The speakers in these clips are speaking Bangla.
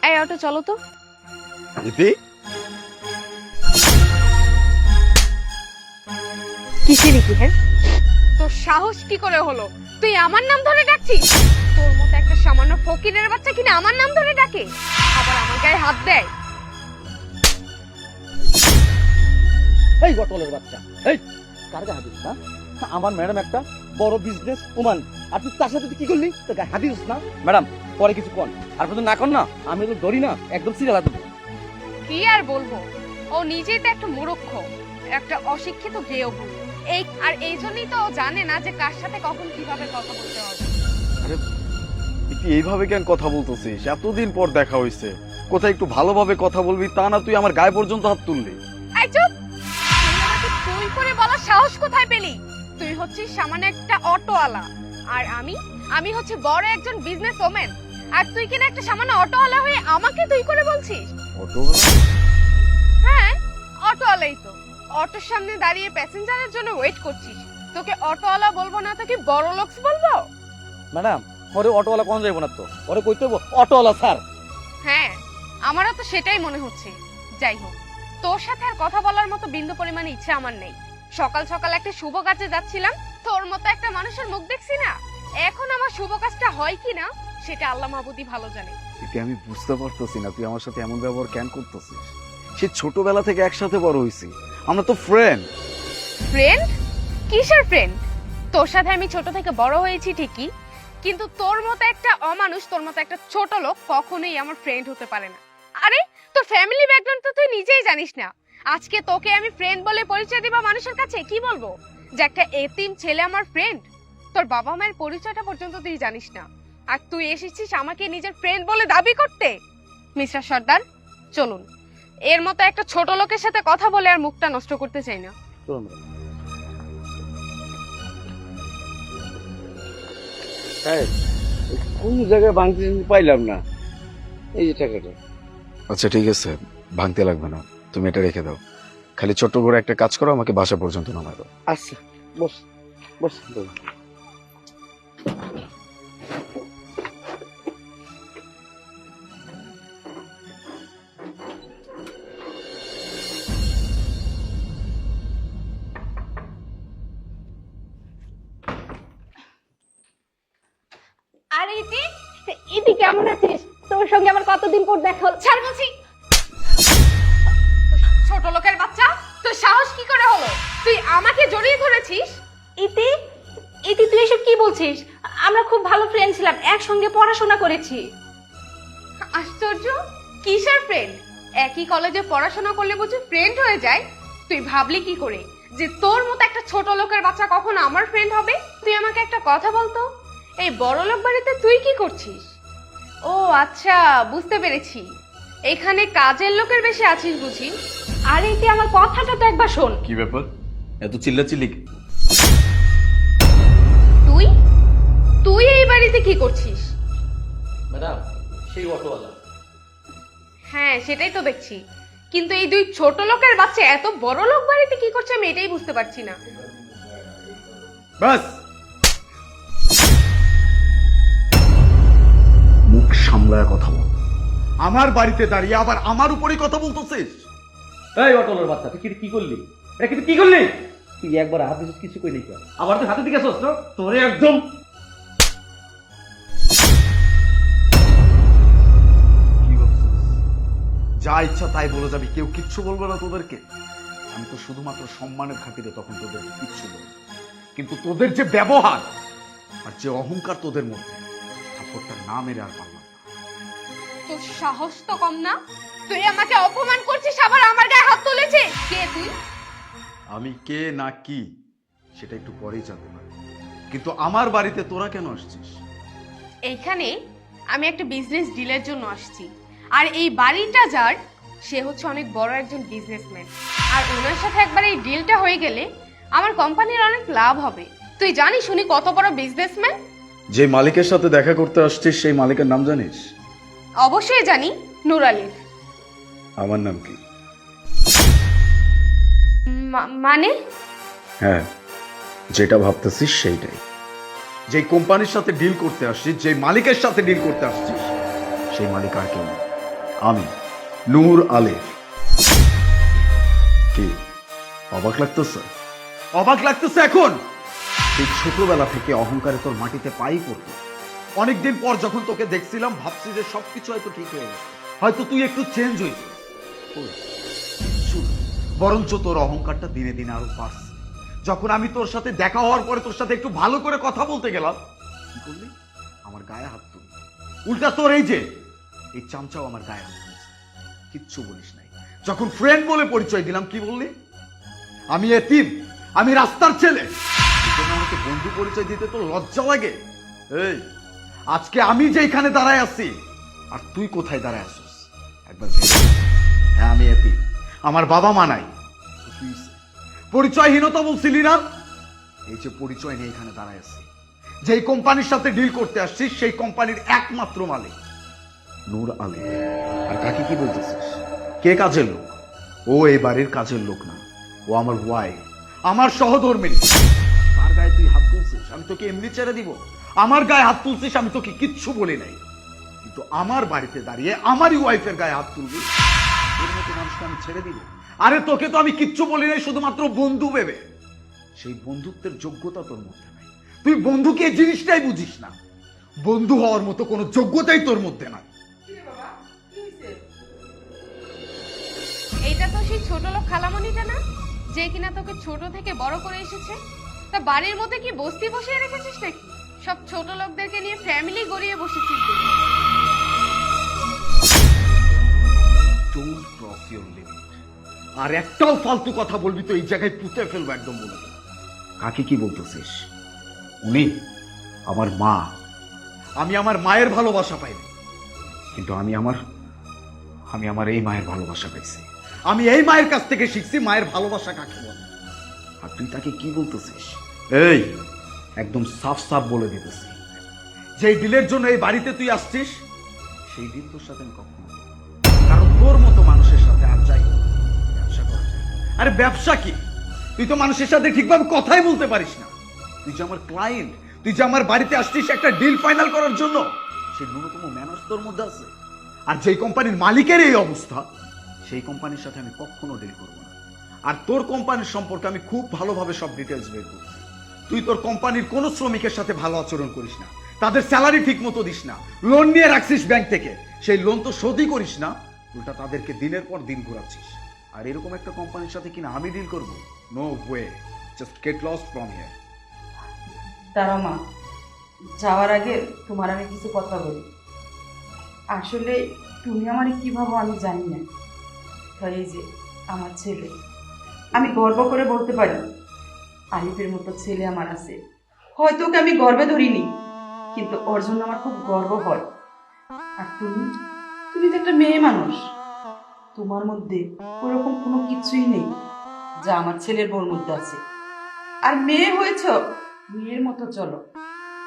এই অটো চলো তো। ইতি কিসের কি? হ্যাঁ, তোর সাহস কি করে হলো তুই আমার নাম ধরে ডাকছিস? তোর মতো একটা সামান্য ফকিরের বাচ্চা কিনা আমার নাম ধরে ডাকে, আবার আমার গায়ে হাত দেয়। এই বটলের বাচ্চা, এই কার গায়ে হাত দিস না? আমার ম্যাডাম একটা বড় বিজনেস ওমান, আর তুই তার সাথে তুই কি করলি? তোর গায়ে হাত দিস না? ম্যাডাম পরে কিছু কন, আর যদি না কর না আমি তো ধরি না একদম সিরিয়াল হাত দেবো। কি আর বলবো, ও নিজেই তো একটা মূর্খ, একটা অশিক্ষিত গেও ভুল। এই জন্যই তো ও জানে না যে কার সাথে কখন কিভাবে কথা বলতে হবে। আরে ইতি এইভাবে কেন কথা বলতেছিস? এতদিন পর দেখা হইছে, কোথায় একটু ভালোভাবে কথা বলবি, তা না তুই আমার গায়ে পর্যন্ত হাত তুললি। এই চুপ! তুই আমাকে তুই করে বলার সাহস কোথায় পেলি? তুই হচ্ছিস সামান্য একটা অটোওয়ালা, আর আমি হচ্ছে বড় একজন বিজনেস ওম্যান, আর তুই কিনা একটা সামান্য অটোওয়ালা হয়ে আমাকে তুই করে বলছিস? অটোওয়ালা? হ্যাঁ, অটোওয়ালাই তো। অটোর সামনে দাঁড়িয়ে প্যাসেঞ্জারের জন্য ওয়েট করছিস, তোকে অটোওয়ালা বলবো না তো কি বড় লোকস বলবো? ম্যাডাম ওরে অটোওয়ালা কোন যাইব না তো, ওরে কইতে হইব অটোওয়ালা স্যার। হ্যাঁ, আমারও তো সেটাই মনে হচ্ছে। যাই হোক, তোর সাথে আর কথা বলার মতো বিন্দু পরিমাণে ইচ্ছা আমার নেই। সকাল সকাল একটা শুভ কাজে যাচ্ছিলাম, তোর মতো একটা মানুষের মুখ দেখছি না। এখন আমার শুভ কাজটা হয় কিনা সেটা আল্লাহ মাহবুবই ভালো জানে। ইতি আমি বুঝতে পারতেছি না তুই আমার সাথে এমন ব্যবহার কেন করতেছিস। সে ছোটবেলা থেকে একসাথে বড় হইছি, আমরা তো ফ্রেন্ড। ফ্রেন্ড? কিসের ফ্রেন্ড? তোর সাথে আমি ছোট থেকে বড় হয়েছি ঠিকই, কিন্তু তোর মতো একটা অমানুষ, তোর মতো একটা ছোট লোক কখনোই আমার ফ্রেন্ড হতে পারে না। আরে তোর ফ্যামিলি ব্যাকগ্রাউন্ড তো তুই নিজেই জানিস না। আজকে তোকে আমি ফ্রেন্ড বলে পরিচয় দিবা মানুষের কাছে, কি বলবো? যে একটা এতিম ছেলে আমার ফ্রেন্ড? তোর বাবা মায়ের পরিচয়টা পর্যন্ত তুই জানিস না, আর তুই এসেছিস আমাকে নিজের ফ্রেন্ড বলে দাবি করতে। মিস্টার সর্দার, চলুন। এর মতো একটা ছোট লোকের সাথে কথা বলে আর মুখটা নষ্ট করতে চাই না। চলুন ম্যাডাম। হ্যাঁ, কোন জায়গায় ভাঙতে পাইলাম না, এই যে টাকাটা। আচ্ছা ঠিক আছে, ভাঙতে লাগবে না, তুমি এটা রেখে দাও। খালি ছোট্ট করে একটা কাজ করো, আমাকে বাসা পর্যন্ত নামায় দাও। আচ্ছা বস বস। আরে ইতি, ইতি কেমন আছিস? তোর সঙ্গে আমার কতদিন পর দেখা হলো। ছাড় বলছি। ছোট লোকের বাচ্চা, তোর সাহস কি করে হলো? তুই আমাকে জড়িয়ে ধরেছিস? ইতি, ইতি তুই এসব কি বলছিস? আমরা খুব ভালো ফ্রেন্ড ছিলাম, একসঙ্গে পড়াশোনা করেছি। আশ্চর্য, কিসের ফ্রেন্ড? একই কলেজে পড়াশোনা করলে বুঝি ফ্রেন্ড হয়ে যায়? তুই ভাবলি কি করে যে তোর মতো একটা ছোট লোকের বাচ্চা কখনো আমার ফ্রেন্ড হবে? তুই আমাকে একটা কথা বলতো, এই বড় লোক বাড়িতে তুই কি করছিস? ও আচ্ছা, বুঝতে পেরেছি, এখানে কাজের লোকের বেশি আছিস বুঝি। আরে ইতি আমার কথাটা তো একবার শোন। কি ব্যাপার, এত চিল্লাচিল্লি? তুই তুই এই বাড়িতে কি করছিস? ম্যাডাম সেই অটোওয়ালা। হ্যাঁ সেটাই তো দেখছি, কিন্তু এই দুই ছোট লোকের বাচ্চা এত বড় লোক বাড়িতে কি করছে আমি এটাই বুঝতে পারছি না। বাস, মুখ সামলায় কথা বল। আমার বাড়িতে দাঁড়িয়ে আবার আমার উপরে কথা বলতেছিস? এই অটোওয়ালার বাচ্চা, তুই কি করলি? এটা কিন্তু কি করলি? তুই একবার হাত দিছিস, কিছু কই নাই, আবার তুই হাতে দিকে আসছ না? তোরে একদম কি ভাবছিস? যা ইচ্ছা তাই বলে যাবি, কেউ কিচ্ছু বলবে না তোদেরকে? আমি তো শুধুমাত্র সম্মানের খাতিরে তখন তোদের কিচ্ছু বলি, কিন্তু তোদের যে ব্যবহার আর যে অহংকার তোদের মধ্যে, থাপ্পড়টা না মেরে আর পারলাম না। তোর সাহস তো কম না? তুই আমাকে অপমান করছিস, আবার আমার গায়ে হাত তুলেছিস। কে তুই? আমি কে না কি সেটা একটু পরেই জানতে পারি, কিন্তু আমার বাড়িতে তোরা কেন আসছিস? এইখানে আমি একটা বিজনেস ডিলের জন্য আসছি, আর এই বাড়িটা যার, সে হচ্ছে অনেক বড় একজন বিজনেসম্যান, আর ওনার সাথে একবার এই ডিলটা হয়ে গেলে আমার কোম্পানির অনেক লাভ হবে। তুই জানিস উনি কত বড় বিজনেসম্যান? যে মালিকের সাথে দেখা করতে আসছিস সেই মালিকের নাম জানিস? অবশ্যই জানি, নূর আলী। আমার নাম কি? মানে? হ্যাঁ, যেটা ভাবতেছিস সেইটাই। যে কোম্পানির সাথে ডিল করতে আসছিস, যে মালিকের সাথে ডিল করতে আসছিস, সেই মালিক আর কেউ না, আমি নূর আলেফ। কি অবাক লাগতেছে? অবাক লাগতেছে এখন? এই ছোটবেলা থেকে অহংকারে তোর মাটিতে পাই পড়তো। অনেকদিন পর যখন তোকে দেখছিলাম ভাবছি যে সবকিছু হয়তো ঠিক হয়ে গেছে, হয়তো তুই একটু চেঞ্জ হয়েছিস। বরঞ্চ তোর অহংকারটা দিনে দিনে আরো বাড়ছে। যখন আমি তোর সাথে দেখা হওয়ার পরে তোর সাথে একটু ভালো করে কথা বলতে গেলাম, কি করলি? আমার গায়ে হাত তুলি। উল্টা তোর এই যে এই চামচাও আমার গায়ে হাত তুলছে, কিচ্ছু বলিস নাই। যখন ফ্রেন্ড বলে পরিচয় দিলাম, কি বললি? আমি এতিম, আমি রাস্তার ছেলে, আমাকে বন্ধু পরিচয় দিতে তো লজ্জা লাগে? এই আজকে আমি যেখানে দাঁড়ায় আছি আর তুই কোথায় দাঁড়ায় আছিস একবার ভেবে। হ্যাঁ আমি এতিম, আমার বাবা মা নাই। পরিচয়হীনতা বলছিলি না? এই যে পরিচয় নিয়ে এখানে দাঁড়ায় আছি, যেই কোম্পানির সাথে ডিল করতে আসছিস সেই কোম্পানির একমাত্র মালিক নূর আলী। আর কাকে কি বলতেছিস? কে কাজের লোক? ও এই বাড়ির কাজের লোক না, ও আমার ওয়াইফ, আমার সহধর্মিণী। তার গায়ে তুই হাত তুলছিস, আমি তোকে এমনি ছেড়ে দিব? আমার গায়ে হাত তুলছিস, আমি তোকে কিচ্ছু বলি নাই, কিন্তু আমার বাড়িতে দাঁড়িয়ে আমারই ওয়াইফের গায়ে হাত তুলবি? এর মতো মানুষকে আমি ছেড়ে দিব? আরে তোকে তো আমি কিচ্ছু বলি নাই, শুধুমাত্র বন্ধু ভেবে। সেই বন্ধুত্বের যোগ্যতা তোর মধ্যে নাই। তুই বন্ধুকে এই জিনিসটাই বুঝিস না। বন্ধু হওয়ার মতো কোনো যোগ্যতাই তোর মধ্যে নাই। এইটা তো সেই ছোট লোক খালামণিটা না, যে কিনা তোকে ছোট থেকে বড় করে এসেছে? তা বাড়ির মধ্যে কি বস্তি বসিয়ে রেখেছিস নাকি? সব ছোট লোকদেরকে নিয়ে ফ্যামিলি গড়িয়ে বসেছিস দেখি। Don't cross your limit. আর একটাও ফালতু কথা বলবি তো এই জায়গায় পুঁতে ফেলবো একদম বলে দিলাম। কাকে কি বলতেছিস? উনি আমার মা। আমি আমার মায়ের ভালোবাসা পাইনি, কিন্তু আমি আমার এই মায়ের ভালোবাসা পাইছি। আমি এই মায়ের কাছ থেকে শিখছি মায়ের ভালোবাসা কাকে বলে। আর তুই তাকে কি বলতেছিস? এই একদম সাফ সাফ বলে দিতেছি, যেই ডিলের জন্য এই বাড়িতে তুই আসছিস সেই ডিল তোর সাথে আমি কখনো, কারণ তোর মতো মানুষের সাথে আর যাই ব্যবসা করা যায়। আরে ব্যবসা কি? তুই তো মানুষের সাথে ঠিকভাবে কথাই বলতে পারিস না। তুই যে আমার ক্লায়েন্ট, তুই যে আমার বাড়িতে আসছিস একটা ডিল ফাইনাল করার জন্য, সেই ন্যূনতম ম্যানার্স তোর মধ্যে আছে? আর যেই কোম্পানির মালিকের এই অবস্থা, সেই কোম্পানির সাথে আমি কখনো ডিল করবো না। আর তোর কোম্পানির সম্পর্কে আমি খুব ভালোভাবে সব ডিটেলস বের করছি। তুই তোর কোম্পানির কোনো শ্রমিকের সাথে ভালো আচরণ করিস না, তাদের স্যালারি ঠিক মতো দিস না, লোন নিয়ে রাখছিস ব্যাংক থেকে, সেই লোন তো শোধই করিস না, উল্টা তাদেরকে দিনের পর দিন ঘোরাচ্ছিস। আর এরকম একটা কোম্পানির সাথে কিনা আমি ডিল করবো? No way, just get lost from here. দাঁড়াও মা, যাওয়ার আগে তোমার আমি কিছু কথা বলি। আসলে তুমি আমার কি ভাবো আমি জানি না, তাই এই যে আমার ছেলে, আমি গর্ব করে বলতে পারি আলিফের মতো ছেলে আমার আছে। হয়তো ওকে আমি গর্বে ধরিনি, কিন্তু ওর জন্য আমার খুব গর্ব হয়। আর তুমি তো একটা মেয়ে মানুষ, তোমার মধ্যে ওরকম কোনো কিছুই নেই যা আমার ছেলের বউর মধ্যে আছে। আর মেয়ে হয়েছ, মেয়ের মতো চলো।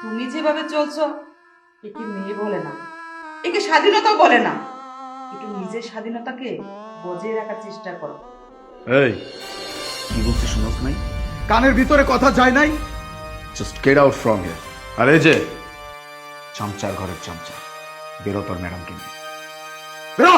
তুমি যেভাবে চলছো একে মেয়ে বলে না, একে স্বাধীনতাও বলে না। একটু নিজের স্বাধীনতাকে বজায় রাখার চেষ্টা করো। এই কি বলছিস শুনছ নাই? কানের ভিতরে কথা যায় নাই? Just get out from here. আর এই যে চামচার ঘরের চামচা, বেরো তোর ম্যাডামকে নিয়ে বেরো।